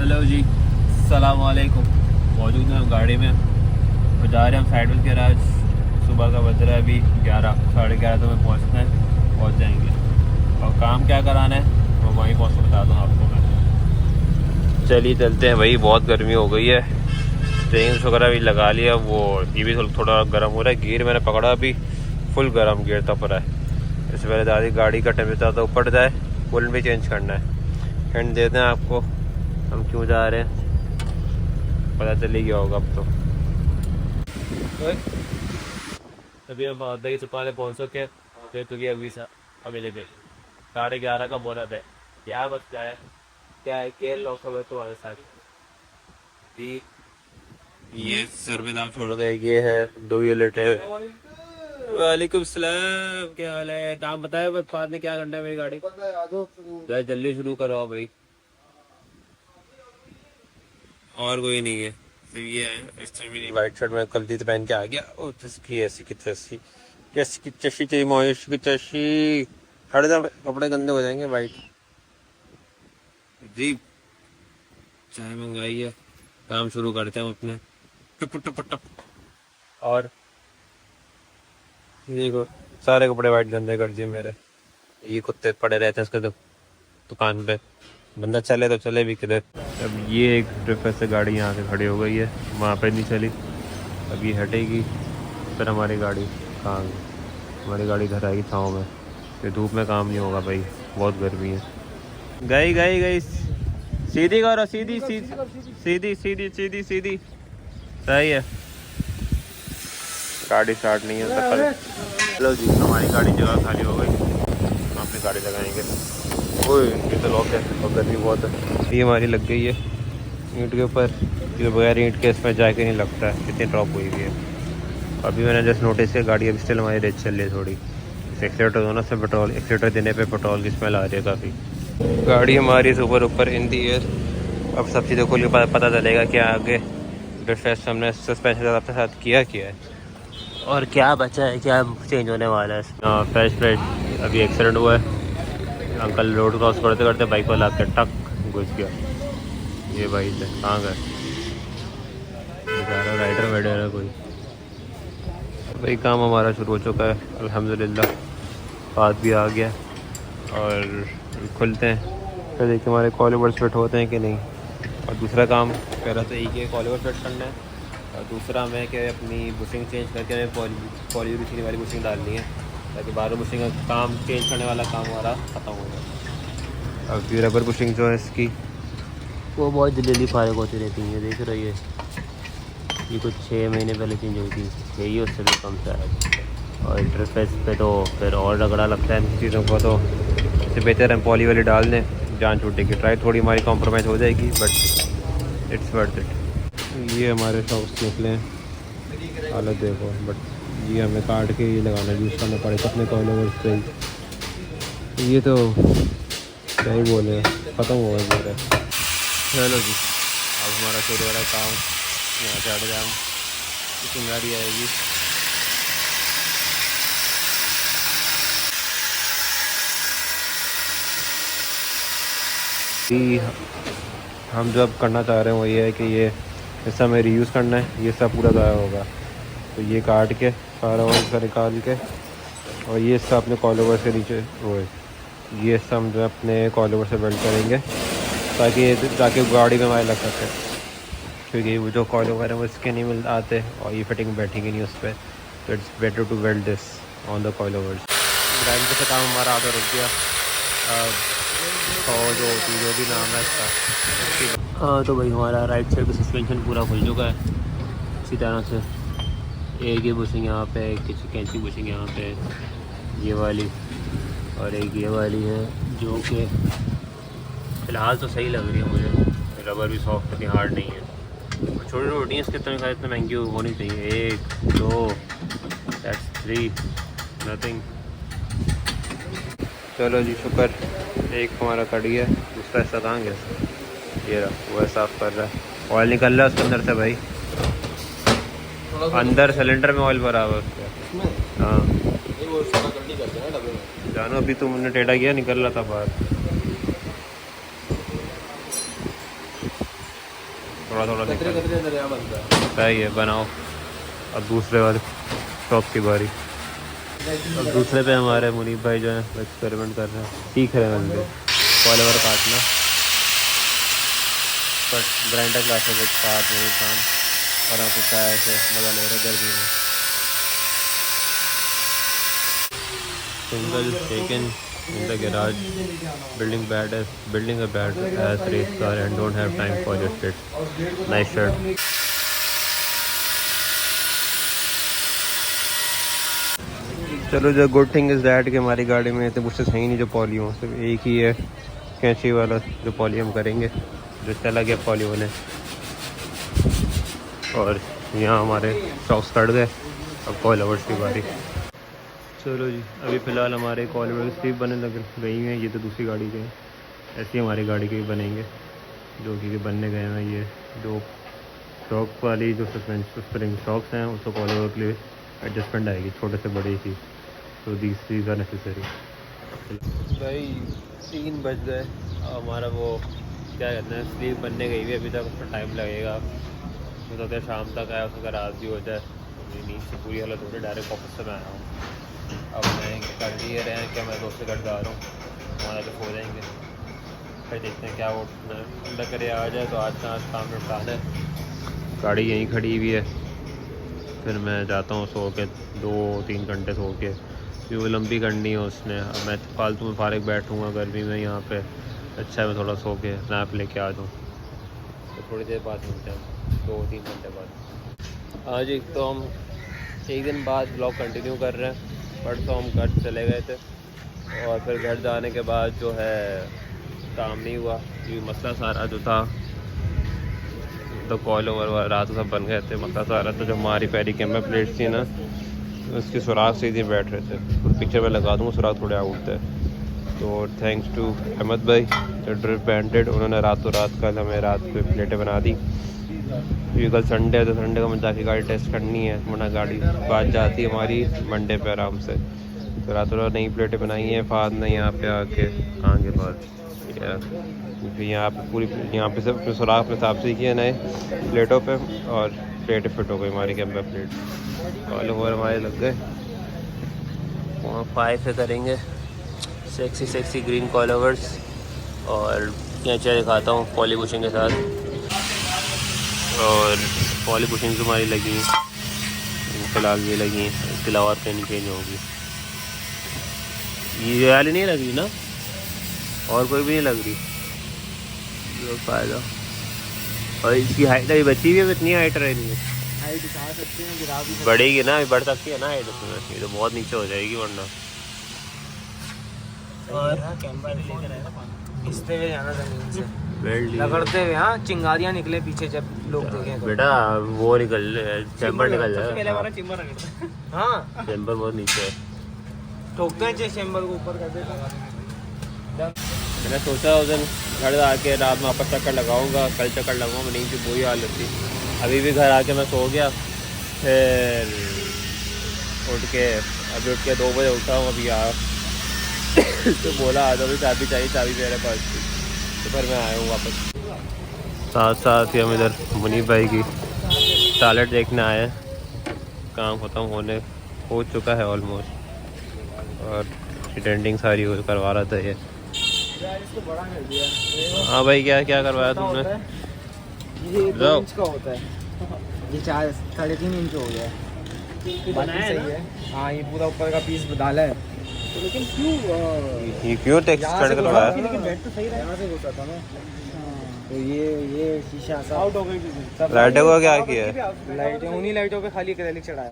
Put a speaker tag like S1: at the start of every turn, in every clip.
S1: Hello जी, सलाम वालेकुम। मौजूद हैं हम गाड़ी में और जा रहे हैं हम साइड गैराज। सुबह का बज रहा है अभी 11, साढ़े 11 तो में पहुँचना है, पहुँच जाएंगे। और काम क्या कराना है वो वहीं पहुँच कर बता दूँ आपको मैं। चलिए चलते हैं भाई, बहुत गर्मी हो गई है। ट्रेन वगैरह भी लगा लिया, वो ये भी थोड़ा गर्म हो रहा है। गियर मैंने पकड़ा अभी, फुल गर्म गियर तप रहा है। इससे पहले दादी गाड़ी का टेम्परेचर तो ऊपर जाए, कूलेंट भी चेंज करना है। हिंट देते हैं आपको हम क्यों जा रहे हैं, पता चल ही गया होगा अब तो। अभी हम दही सुपाने पहुँच सके फिर तो अभी अभी देखे 11:30 का बोनस है। क्या बचता है, क्या है के लोग है तुम्हारे साथ। ये सर में नाम छोड़ गए, ये है 2 ये लेटे हुए। वालेकुम सलाम, क्या हाल है? नाम बताया बस, बाद में क्या करना है मेरी गाड़ी। जल्दी शुरू करो भाई, और कोई नहीं है। फिर ये है इस मेरी वाइट शर्ट में गलती से पहन के आ गया। ओ तस्की ऐसी की तस्की, कैसी की चशी चाहिए, मोहिश की चशी। हट जा, कपड़े गंदे हो जाएंगे। वाइट जी, चाय मंगाई है, काम शुरू करते हैं हम अपने। टप टप टप। और देखो, सारे कपड़े वाइट गंदे कर दिए मेरे। ये कुत्ते पड़े रहते हैं उसके दुकान पे, बंदा चले तो चले भी किधर। अब ये एक ट्रिप से गाड़ी यहाँ से खड़ी हो गई है, वहाँ पे नहीं चली। अब ये हटेगी, फिर हमारी गाड़ी कहाँ गई? हमारी गाड़ी घर आएगी छाँव में। फिर धूप में काम नहीं होगा भाई, बहुत गर्मी है। गई गई गई, सीधी करो, सीधी सीधी सीधी सीधी सीधी सीधी। सही है, गाड़ी स्टार्ट नहीं है। चलो जी, हमारी गाड़ी जगह खाली हो गई, अपनी गाड़ी लगाएंगे। ओए ये तो लॉक है और गर्मी बहुत है। ये हमारी लग गई है ईंट के ऊपर, जो बगैर ईंट के इसमें जाके नहीं लगता है, इतनी ड्रॉप हुई हुई है। अभी मैंने जस्ट नोटिस किया गाड़ी अभी स्टिल हमारी रेस चल रही है थोड़ी। एक्सीलेटर दो ना, से पेट्रोल एक्सीलेटर देने पे पेट्रोल की स्मेल आ रही है काफ़ी। गाड़ी हमारी सुपर ऊपर इन दी एयर। अब सब चीज़ों को पता चलेगा कि आगे ड्रिफ्ट हमने सस्पेंशन अपने साथ किया है और क्या बचा है, क्या चेंज होने वाला है। फ्रेश फ्रेश अभी एक्सीडेंट हुआ है। अंकल रोड क्रॉस करते करते बाइक वाला आके टक घुस गया। ये भाई से कहाँ गए बेचारा, राइडर वाइडर है कोई। भाई काम हमारा शुरू हो चुका है अल्हम्दुलिल्लाह, बात भी आ गया और खुलते हैं फिर देखिए हमारे कॉलीवर्स फिट होते हैं कि नहीं। और दूसरा काम पहला तो एक ही कॉलीवर फिट करना है, और दूसरा हमें कि अपनी बुशिंग चेंज करके हमें पॉलीयूरेथीन वाली बुशिंग डालनी है, ताकि बाहर बुशिंग का काम चेंज करने वाला काम हमारा ख़त्म हो जाए। अब फिर रबर बुशिंग जो है इसकी, वो बहुत जल्दी फारिग होती रहती है। देख रही है, ये कुछ 6 महीने पहले चेंज हुई थी, यही उससे भी कम शायद। और इंटरफेस पे तो फिर और रगड़ा लगता है इन चीज़ों को, तो इससे बेहतर हम पॉली वाली डाल दें, जान छूटने की ट्राई थोड़ी हमारी कॉम्प्रोमाइज़ हो जाएगी, बट इट्स वर्थ इट। ये हमारे शॉप्स निकले हैं, हालत देखो। बट ये हमें काट के ये लगाना, यूज़ करना पड़ेगा अपने कॉलोवर्स पे। ये तो क्या ही बोले, ख़त्म हो गया पूरा। चलो जी, अब हमारा शुरू हो रहा है काम। यहाँ से हट जाए, चिंगारी आएगी। हम जो अब करना चाह रहे हैं वो ये है कि ये हिस्सा हमें रीयूज़ करना है। ये सब पूरा ज़ाया होगा, तो ये काट के सारा ऑयल से निकाल के, और ये हिस्सा अपने कॉलोवर से नीचे वो है, ये हिस्सा हम जो है अपने कॉलोवर से वेल्ड करेंगे, ताकि गाड़ी में हमारे लग सके। क्योंकि वो जो कॉलोवर है वो इसके नहीं मिल आते और ये फिटिंग बैठेगी नहीं उस पर, तो it's better to weld this on the collovers. Grind का काम हमारा आधा रुक गया। और जो होती जो भी नाम है इसका। हाँ तो भाई हमारा राइट साइड का सस्पेंशन पूरा खुल चुका है अच्छी तरह से। एक ये बुशिंग यहाँ पे, एक कैंची बुशिंग यहाँ पे, ये वाली, और एक ये वाली है जो कि फ़िलहाल तो सही लग रही है मुझे। रबर भी सॉफ्ट, इतनी हार्ड नहीं है। छोटी छोटी इसके इतने महंगी होनी चाहिए। 1 2 दैट्स 3 नथिंग। चलो जी शुक्र, एक हमारा कट गया। दूसरा हिस्सा कहाँ गया? ये रहा, वो साफ़ कर रहा है। ऑयल निकल रहा है उसके अंदर से भाई, अंदर सिलेंडर में ऑयल भरा हुआ उसका। हाँ जानो, अभी तुमने टेढ़ा किया, निकल रहा था बाहर। थोड़ा थोड़ा
S2: कतरे कतरे दरिया बनता है।
S1: सही है, बनाओ। अब दूसरे वाले शॉप की बारी। अब दूसरे पे हमारे मुनीब भाई जो है एक्सपेरिमेंट कर रहे हैं, सीख रहे हैं उनके कॉलवर काटना। बट ग्राइंडर क्लासेस एक साथ मेरे काम और आप चाय से मज़ा ले रहे गर्मी में। Single taken in the garage, building a bad as race car and don't have time for your shit. Nice shirt. चलो, जो गुड थिंग इज़ दैट कि हमारी गाड़ी में इतने बुशेस हैं ही नहीं जो पॉलियो, सिर्फ एक ही है कैंची वाला जो पॉलियो हम करेंगे, जो चला गया पॉलियो ने। और यहाँ हमारे शॉक्स कट गए, अब कॉलवर्स की बारी। चलो जी, अभी फ़िलहाल हमारे कॉलवर्स भी बनने लग गई हैं, ये तो दूसरी गाड़ी के हैं। ऐसे ही हमारी गाड़ी के भी बनेंगे, जो कि बनने गए हैं। ये दो शॉक वाली जो स्प्रिंग शॉक्स हैं, उसको कॉलवर के लिए एडजस्टमेंट आएगी, छोटे से बड़ी सी, तो दीज आर नेसेसरी। भाई 3 बज गए, हमारा वो क्या कहते हैं स्लीव बनने गई हुई, अभी तक उसका टाइम लगेगा। तो सोचते शाम तक आया, उसका रात भी हो जाए। नींद से पूरी हालत हो रही, डायरेक्ट ऑफिस से मैं आया हूँ। अब मैं कर लिए रहे हैं कि मैं दोस्त घर जा रहा हूँ, वहाँ जाकर सो जाएंगे। फिर देखते हैं क्या वो अल्लाह करे आ जाए तो आज का काम निपटाना है। गाड़ी यहीं खड़ी हुई है, फिर मैं जाता हूँ सो के 2-3 घंटे सो के, क्योंकि वो लंबी करनी है उसने। अब मैं फालतू में फारिग बैठूँगा गर्मी में यहाँ पे, अच्छा है मैं थोड़ा सो के स्नैप लेके आ जाऊँ। तो थोड़ी देर बाद मिलते हैं, 2-3 घंटे बाद। हाँ जी, तो हम एक दिन बाद ब्लॉग कंटिन्यू कर रहे हैं। परसों हम घर चले गए थे और फिर घर जाने के बाद जो है काम नहीं हुआ, क्योंकि मसला सारा जो था तो कॉल ओवर रात सब बन गए थे। मसला सारा तो जो हमारी पैरी कैमरा प्लेट थी ना, उसकी सुराख सीधे बैठ रहे थे। तो पिक्चर में लगा दूँगा, सुराख थोड़े आउट थे। तो थैंक्स टू अहमद भाई द ड्रिप बैंडेड, उन्होंने रातों रात कल हमें रात को प्लेटें बना दी। क्योंकि कल संडे है तो संडे को मैं जाके गाड़ी टेस्ट करनी है, वरना गाड़ी बात जाती है हमारी मंडे पे आराम से। तो रातों रात नई प्लेटें बनाई हैं फाद ने यहाँ पे आके, कहाँ के बाद फिर यहाँ पे पूरी यहाँ पे सब सुराख अपने हिसाब से किए नए प्लेटों पे, और प्लेटें फिट हो गई हमारी कैमरा प्लेट। ऑल ओवर हमारे लग गए। वहाँ 5 से करेंगे सेक्सी ग्रीन कॉलवर्स, और कैंचियाँ दिखाता हूँ पॉली बुशिंग के साथ। और पॉली बुशिंग हमारी लगी फिलहाल ये लगी, इसके अलावा कहीं चेंज होगी। ये वाली नहीं लग रही ना, और कोई भी नहीं लग रही, जो फ़ायदा। और इसकी हाइट अभी बची हुई है, इतनी हाइट रही है,
S2: हाइट दिखा सकते हैं, गिरा भी
S1: बढ़ेगी ना, अभी बढ़ सकती है ना हाइट उसमें, ये तो बहुत नीचे हो जाएगी वरना।
S2: और कैमरा लेकर आया ना, घिसते हुए जाना जमीन से, रगड़ते हुए। हाँ, चिंगारियाँ निकले पीछे जब लोग देखें तो।
S1: बेटा वो निकल चैम्बर निकल जाए।
S2: पहले हमारा चेम्बर रगड़ते। हाँ,
S1: चैम्बर बहुत नीचे है,
S2: ठोकते हैं चेम्बर को ऊपर कर देते हैं।
S1: मैंने सोचा उस दिन घर आके रात में वापस चक्कर लगाऊंगा, कल चक्कर लगाऊंगा, नहीं थी बुरी हालत थी। अभी भी घर आके मैं सो गया, फिर उठ के अभी उठ के 2 बजे उठा हूँ। अभी यार तो बोला आ जाओ, भी चाबी चाहिए, चाबी मेरे पास थी, तो फिर मैं आया हूँ वापस। साथ साथ ही हम इधर मुनीब भाई की टॉयलेट देखने आए हैं। काम ख़त्म हो चुका है ऑलमोस्ट, और डेंटिंग सारी करवा रहा था ये। हाँ भाई, क्या करवाया तुमने?
S2: ये 2 इंच का होता है, ये 3.5 इंच हो गया है, बाकी सही है। हाँ, ये पूरा ऊपर का पीस डाला है, तो लेकिन
S1: क्यों टेक्सचर करवाया?
S2: लेकिन बैठ तो सही रहा, यहाँ से घुसा था ना, तो ये शीशा सब आउट हो गई।
S1: लाइटों का क्या किया है?
S2: लाइटें उन्हीं लाइटों पे खाली एक्रेलिक चढ़ाया।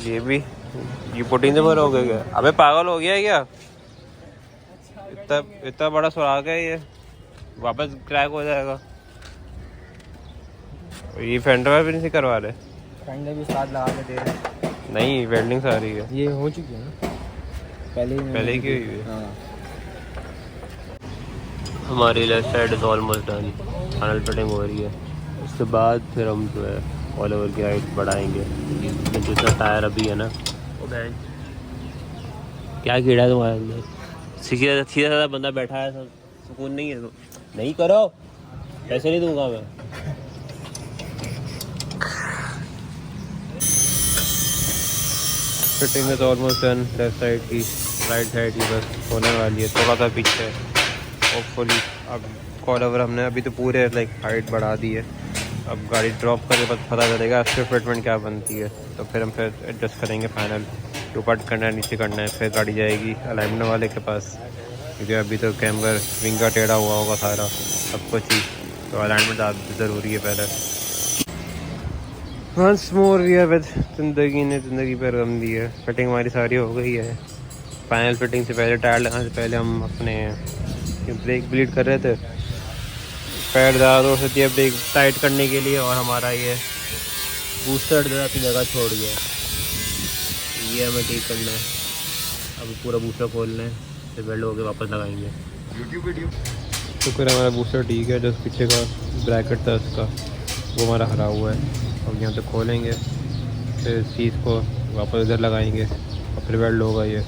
S1: ये भी ये प्रोटीन से भर हो गया क्या? अबे पागल हो गया है क्या? इतना बड़ा सुराख है, ये वापस क्रैक हो जाएगा। ये फेंडर भी नहीं करवा रहे,
S2: फेंडर भी साथ लगा के दे रहे।
S1: नहीं, वेल्डिंग सारी है,
S2: ये हो चुकी है ना, पहले
S1: की हुई है।
S2: हाँ।
S1: हमारी left side is almost done, final fitting हो रही है। उसके बाद फिर हम जो है ऑल ओवर की हाइट बढ़ाएंगे। जितना टायर अभी है ना, वो क्या कीड़ा है तुम्हारे अंदर? सीधा साधा बंदा बैठा है, सुकून नहीं है। तो नहीं करो, पैसे नहीं दूंगा मैं। Fitting is almost done. Left side की, राइट साइड की बस होने वाली है, थोड़ा सा पीछे होपफुली। अब कॉल ओवर हमने अभी तो पूरे लाइक हाइट बढ़ा दी है। अब गाड़ी ड्रॉप करके बस पता चलेगा इसके फिटमेंट क्या बनती है, तो फिर हम फिर एडजस्ट करेंगे फाइनल। ऊपर करना है, नीचे करना है, फिर गाड़ी जाएगी अलाइनमेंट वाले के पास, क्योंकि अभी तो कैमर विंग का टेढ़ा हुआ होगा सारा सब कुछ ही, तो अलाइनमेंट ज़रूरी है पहले। Once more we are with ज़िंदगी ने ज़िंदगी पर गम दी है। फिटिंग हमारी सारी हो गई है। फाइनल फिटिंग से पहले, टायर लगाने से पहले हम अपने ब्रेक ब्लीड कर रहे थे, पैर ज़्यादा जोर से दिया ब्रेक टाइट करने के लिए, और हमारा ये बूस्टर जो है अपनी जगह छोड़ गया है। ये हमें ठीक करना है। अब पूरा बूस्टर खोलना है, फिर बेल्ट होकर वापस लगाएंगे। यूट्यूब वीडियो शुक्र है हमारा बूस्टर ठीक है। जो पीछे का ब्रैकेट था उसका, वो हमारा हरा हुआ है। अब यहाँ से खोलेंगे, फिर इस चीज़ को वापस इधर लगाएंगे, और फिर बेल्ट होगा। ये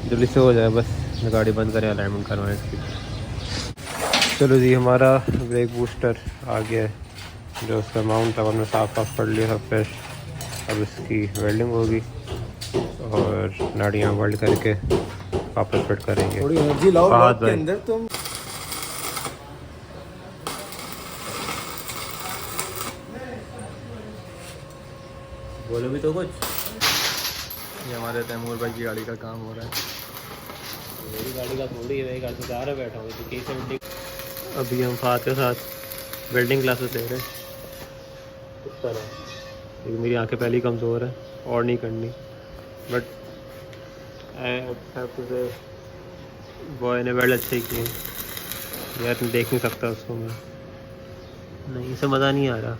S1: जल्दी से हो जाए बस, गाड़ी बंद करें, अलाइनमेंट करवाएं इसकी। चलो जी, हमारा ब्रेक बूस्टर आ गया है। जो उसका माउंट था हमने साफ कर लिया सब फ्रेश। अब इसकी वेल्डिंग होगी और नाड़ियाँ वेल्ड करके वापस फिट करेंगे।
S2: थोड़ी एनर्जी लाओ ब्लॉक के अंदर तुम।
S1: बोलो भी तो कुछ। ये हमारे तैमूर भाई की गाड़ी का काम हो रहा है। मेरी गाड़ी का थोड़ी है, मेरी गाड़ी से बाहर बैठा हूँ तो कैसे वेल्डिंग। अभी हम फात के साथ वेल्डिंग क्लासेस ले रहे हैं इस तरह, क्योंकि मेरी आंखें पहले ही कमज़ोर है और नहीं करनी। बट आई हैव टू से बॉय ने वेल्ड अच्छे किए यार, तुम देख नहीं सकता उसको मैं, नहीं से मज़ा नहीं आ रहा।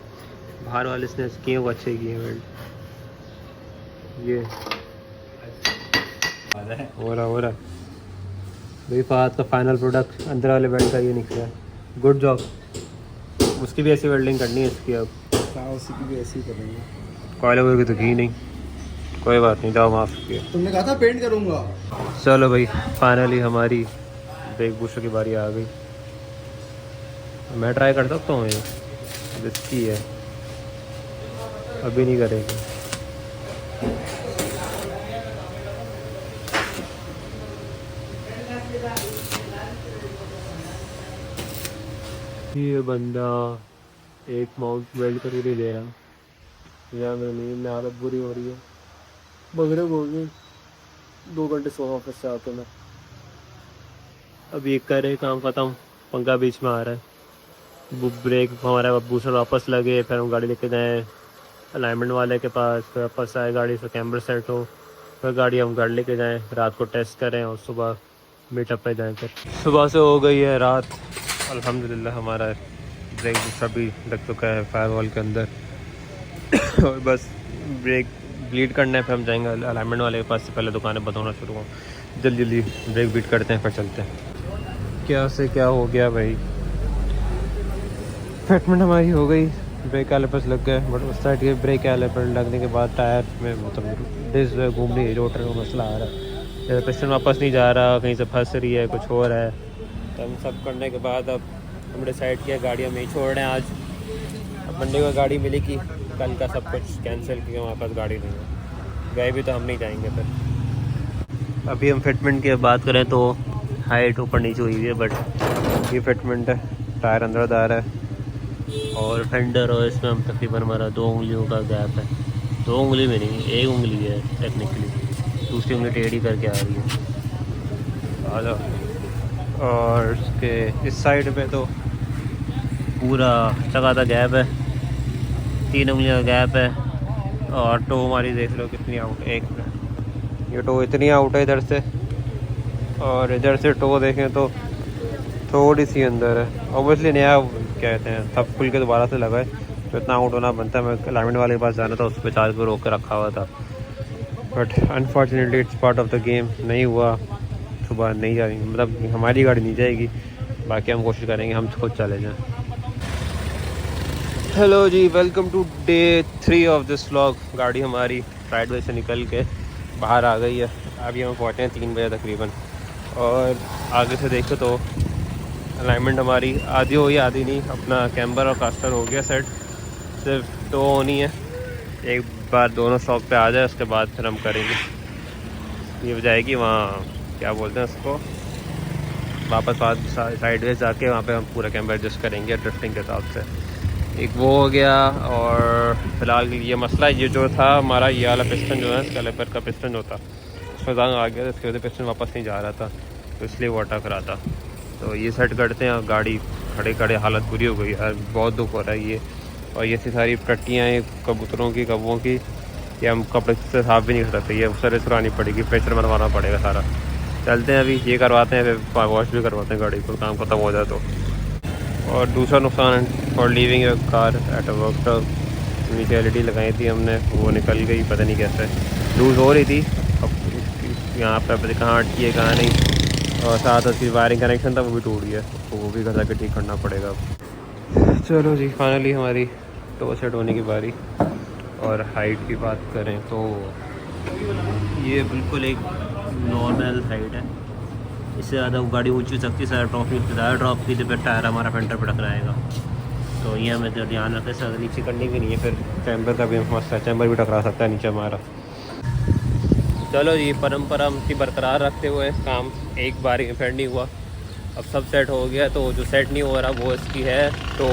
S1: बाहर वाले इसने किए वो अच्छे किए वेल्ड। ये हो रहा भाई फात का फाइनल प्रोडक्ट अंदर वाले वेल्ड का ये निकला है। Good job. उसकी भी ऐसी वेल्डिंग करनी है इसकी। अब
S2: उसी की भी ऐसी ही करेंगे।
S1: कॉयल ओवर की तो की नहीं, कोई बात नहीं, जाओ माफ़ किया।
S2: तुमने कहा था पेंट करूँगा।
S1: चलो भाई, फाइनली हमारी ब्रेक बूस्टर की बारी आ गई। मैं ट्राई कर सकता हूँ, ये रिस्की है, अभी नहीं करेंगे। ये बंदा एक माउंट वेल्ड करके नहीं दे रहा। यार मेरी नींद में हालत बुरी हो रही है। मगरब हो गई, 2 घंटे सो ऑफिस से आते मैं। अभी एक करे काम ख़त्म, पंखा बीच में आ रहा है। ब्रेक हमारा बूस्टर वापस लगे, फिर हम गाड़ी लेके जाएँ अलाइनमेंट वाले के पास, फिर वापस आए गाड़ी से कैमरा सेट हो, फिर गाड़ी हम घर लेके जाएँ, रात को टेस्ट करें और सुबह मीटअप पे जाएँ। फिर सुबह से हो गई है रात। अल्हम्दुलिल्लाह हमारा ब्रेक बूस्टर भी लग चुका है फायरवॉल के अंदर। और बस ब्रेक ब्लीड करना है, फिर हम जाएंगे अलाइनमेंट वाले के पास से, पहले दुकानें बंद होना शुरू हो। जल्दी ब्रेक बीट करते हैं, फिर चलते हैं। क्या से क्या हो गया भाई, फिटमेंट हमारी हो गई, ब्रेक कैलिपर्स लग गए। बट उस साइड के ब्रेक कैलिपर लगने के बाद टायर में मतलब डिस्क जो है घूम रही है, रोटर का मसला आ रहा है, पिस्टन वापस नहीं जा रहा, कहीं से फंस रही है, कुछ हो रहा है। तो हम सब करने के बाद अब हम डिसाइड किया गाड़ी हम यहीं छोड़ रहे हैं आज। अब मंडे को गाड़ी मिलेगी, कल का सब कुछ कैंसिल किया, हमारे पास गाड़ी नहीं है, गए भी तो हम नहीं जाएंगे फिर। अभी हम फिटमेंट की बात करें तो हाइट ऊपर नीचे हुई है, बट ये फिटमेंट है। टायर अंदरदार है और फेंडर, और इसमें हम तकरीबन हमारा 2 उंगलियों का गैप है। 2 उंगली में नहीं, 1 उंगली है टेक्निकली, दूसरी उंगली टेढ़ी करके आ रही है। आ जाओ। और उसके इस साइड पे तो पूरा जगह का गैप है, 3 उंगलियों का गैप है। और टो हमारी देख लो कितनी आउट है, 1 मिनट, ये टो इतनी आउट है इधर से, और इधर से टो देखें तो थोड़ी सी अंदर है। ऑब्वियसली नया कहते हैं, सब खुल के दोबारा से लगा है, तो इतना आउट होना बनता है। मैं अलाइनमेंट वाले के पास जाना था, उस पर चार्ज पर रोक कर रखा हुआ था, but unfortunately it's part of the game, नहीं हुआ। सुबह नहीं जाएंगे, मतलब हमारी गाड़ी नहीं जाएगी, बाकी हम कोशिश करेंगे हम खुद चले जाएं। हेलो जी, welcome to day 3 of this vlog. गाड़ी हमारी राइट वे से निकल के बाहर आ गई है। अभी हम पहुँचे हैं 3 बजे तकरीबन, और आगे से देखो तो अलाइनमेंट हमारी आधी हुई आधी नहीं। अपना कैम्बर और कास्टर हो गया सेट, सिर्फ 2 होनी है। एक बार दोनों स्टॉक पे आ जाए, उसके बाद फिर हम करेंगे। ये हो जाएगी वहाँ क्या बोलते हैं उसको, वापस साइडवेज जाके वहाँ पे हम पूरा कैमरा एडजस्ट करेंगे ड्रिफ्टिंग के हिसाब से। एक वो हो गया। और फिलहाल ये मसला ये जो था हमारा, ये वाला पिस्टन जो है, कैलिपर का पिस्टन जो था उसमें जंग आ गया था, इसकी वजह से पिस्टन वापस नहीं जा रहा था, तो इसलिए वो अटक रहा था। तो ये सेट करते हैं। गाड़ी खड़े खड़े हालत बुरी हो गई यार, बहुत दुख हो रहा है ये। और ये सारी टट्टियाँ हैं कबूतरों की, कौवों की, ये हम कपड़े से साफ भी नहीं कर सकते, ये सर्विस करानी पड़ेगी, प्रेशर मरवाना पड़ेगा सारा। चलते हैं अभी ये करवाते हैं, फिर वॉश भी करवाते हैं गाड़ी को, काम ख़त्म हो जाए तो। और दूसरा नुकसान for leaving A car at a workshop, नीचे LED लगाई थी हमने, वो निकल गई, पता नहीं कैसे लूज़ हो रही थी। अब यहाँ पर कहाँ अटकी है कहाँ नहीं, और साथ उसकी वायरिंग कनेक्शन था वो भी टूट गया, तो वो भी घर जाकर ठीक करना पड़ेगा। चलो जी, फाइनली हमारी टो सेट होने की बारी। और हाइट की बात करें तो ये बिल्कुल एक नॉर्मल हाइट है, इससे ज़्यादा गाड़ी ऊंची हो सकती है, ज़्यादा ड्रॉप की तो फिर टायर हमारा फेंटर पर टकराएगा रहेगा। तो ये हमें तो ध्यान रखें, ज़्यादा नीचे करनी भी नहीं है, फिर चैम्बर का भी मसला है, चैम्बर भी टकरा सकता है नीचे हमारा। चलो ये परंपरा की बरकरार रखते हुए काम एक बारी में फेंड नहीं हुआ, अब सब सेट हो गया। तो जो सेट नहीं हो रहा वो इसकी है तो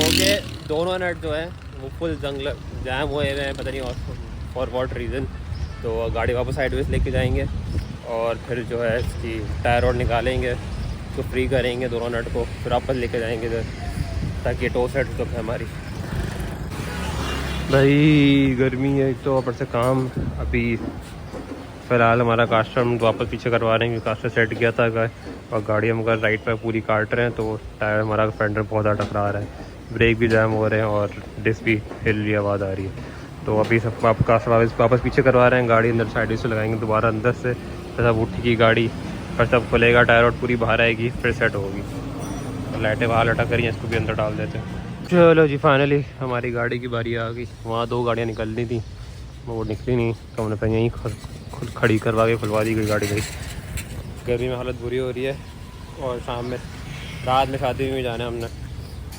S1: के दोनों नट जो है वो फुल जैम हुए हैं, पता नहीं और फॉर वॉट रीज़न। तो गाड़ी वापस साइडवेज लेके जाएंगे और फिर जो है इसकी टायर और निकालेंगे, तो फ्री करेंगे दोनों नट को, फिर वापस लेके जाएंगे इधर, ताकि टो सेट हो सके हमारी। भाई गर्मी है तो ऊपर से काम। अभी फ़िलहाल हमारा कास्टर हम वापस पीछे करवा रहे हैं, कास्टर सेट किया था और गाड़ी हम अगर राइट पर पूरी काट रहे हैं, तो टायर हमारा फेंडर बहुत ज़्यादा टकरा रहा है, ब्रेक भी जैम हो रहे हैं और डिस्क भी हिल रही आवाज़ आ रही है। तो अभी सब कास्टर वापस पीछे करवा रहे हैं, गाड़ी अंदर साइड से लगाएंगे दोबारा अंदर से, फिर सब उठेगी गाड़ी, फिर सब खुलेगा, टायर और पूरी बाहर आएगी, फिर सेट होगी। तो लाइटें बाहर लटक करी हैं, इसको भी अंदर डाल देते हैं। चलो जी, फाइनली हमारी गाड़ी की बारी आ गई। वहाँ 2 गाड़ियाँ निकलनी थी, वो निकली नहीं, तो हमने फिर यहीं खुद खड़ी करवा के खुलवा दी गई गाड़ी गई। गर्मी में हालत बुरी हो रही है और शाम में रात में शादी में जाना है हमने,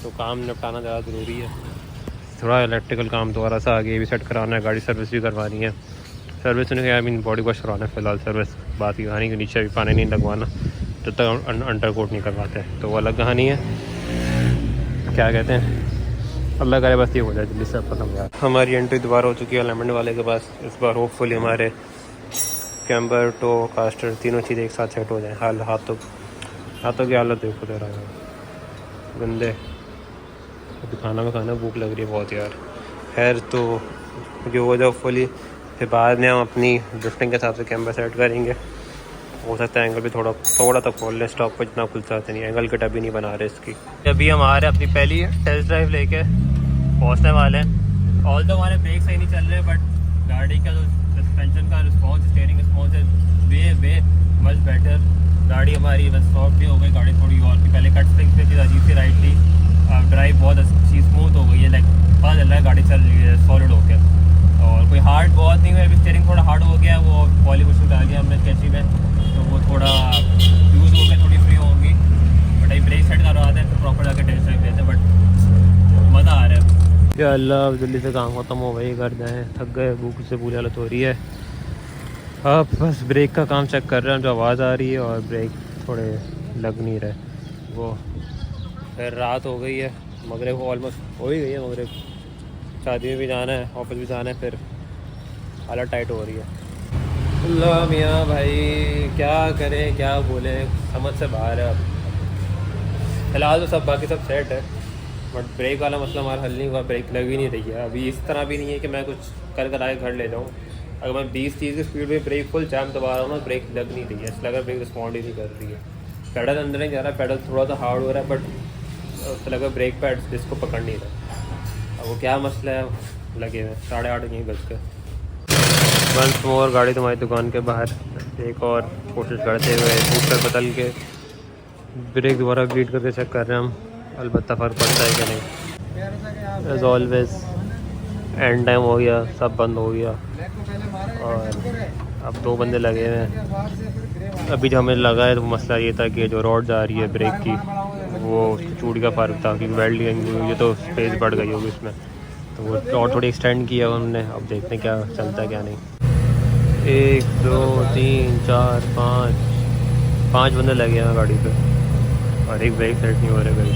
S1: तो काम निपटाना ज़्यादा ज़रूरी है। थोड़ा इलेक्ट्रिकल काम दोबारा से आगे भी सेट कराना है, गाड़ी सर्विस भी करवानी है। सर्विस नहीं, आई मीन बॉडी वॉश करवाना है फ़िलहाल, सर्विस बात की कहानी के नीचे भी पानी नहीं लगवाना जब तक अंडर कोट नहीं करवाते, तो वो अलग कहानी है। क्या कहते हैं, अल्लाह करे बस ये हो जाए जल्दी से खत्म यार। हमारी एंट्री दोबारा हो चुकी है लेमन वाले के पास। इस बार होपफुली हमारे कैम्बर टो कास्टर तीनों चीज़ें एक साथ सेट हो जाएँ। हाथों की हालत देखो दे रहा है गंदे, अभी खाना में खाना भूख लग रही है बहुत यार। खैर तो जो हो जाए फुली, फिर बाद में हम अपनी ड्रिफ्टिंग के हिसाब से कैमरा सेट करेंगे। हो सकता है एंगल भी थोड़ा तक खोल लें, स्टॉक पर जितना खुल सकता नहीं, एंगल कट अभी नहीं बना रहे इसकी। अभी हम आ रहे हैं अपनी पहली टेस्ट ड्राइव लेके, पहुँचने वाले हैं। ऑल तो हमारे ब्रेक सही नहीं चल रहे, बट गाड़ी का जो सस्पेंशन का रिस्पॉन्स, स्टीयरिंग रिस्पॉन्स है वे मच बेटर। गाड़ी हमारी बस सॉफ्ट भी हो गई, गाड़ी थोड़ी और की पहले कट स्प्रिंग पे अजीब सी राइट थी, ड्राइव बहुत अच्छी स्मूथ हो गई है, लाइक पता चल रहा है गाड़ी चल रही है सॉलिड हो गया। और कोई हार्ड बहुत नहीं हुआ, अभी स्टीयरिंग थोड़ा हार्ड हो गया, वो पॉली कुछ डाल दिया हमने कैची में, तो वो थोड़ा यूज़ हो गया, थोड़ी फ्री होंगी। बट अभी ब्रेक सेट करवाते हैं, फिर प्रॉपर जाकर टेस्ट ड्राइव लेते हैं, बट मज़ा आ रहा है। या अल्लाह, जल्दी से काम ख़त्म हो गई, घर जाएँ, थक गए, भूख से बुरी हालत हो रही है। अब बस ब्रेक का काम चेक कर रहे हैं, जो आवाज़ आ रही है और ब्रेक थोड़े लग नहीं रहे वो। फिर रात हो गई है, मगरिब ऑलमोस्ट हो ही गई है, मगरिब शादी में भी जाना है, ऑफिस भी जाना है, फिर हालत टाइट हो रही है। अल्लाह मियाँ भाई, क्या करें क्या बोलें, समझ से बाहर है। अब फिलहाल तो सब बाकी सब सेट है, बट ब्रेक वाला मसला हमारा हल नहीं हुआ, ब्रेक लग ही नहीं रही है। अभी इस तरह भी नहीं है कि मैं कुछ कर आए घर ले जाऊँ, अगर मैं 20-30 की स्पीड में ब्रेक फुल जैम दबा रहा हूँ ना, ब्रेक लग नहीं रही है, इसलिए अगर ब्रेक रिस्पॉन्ड ही नहीं कर रही है। पैडल अंदर नहीं जा रहा, पैडल थोड़ा सा हार्ड हो रहा है, बट उससे लगा ब्रेक पैड जिसको पकड़ नहीं रहा। अब वो क्या मसला है, लगे हुए 8:30 यहीं बज के। वंस मोर गाड़ी तुम्हारी दुकान के बाहर, एक और कोशिश करते हुए बूस्टर बदल के ब्रेक दोबारा बीट करके चेक कर रहे हैं हम, अलबत्ता फ़र्क पड़ता है कि नहीं। एज ऑलवेज एंड टाइम हो गया, सब बंद हो गया और अब 2 बंदे लगे हुए हैं। अभी जो हमें लगा है तो मसला ये था कि जो रॉड जा रही है ब्रेक की, वो चूड़ी का फ़र्क था, क्योंकि वेल्डिंग हुई है तो स्पेस बढ़ गई होगी इसमें, तो वो और थोड़ी एक्सटेंड किया उन्होंने, अब देखते हैं क्या चलता है क्या नहीं। 1 2 3 4 5 बंदे लगे हैं गाड़ी पे और एक ब्रेक सेट नहीं हो रहे भाई।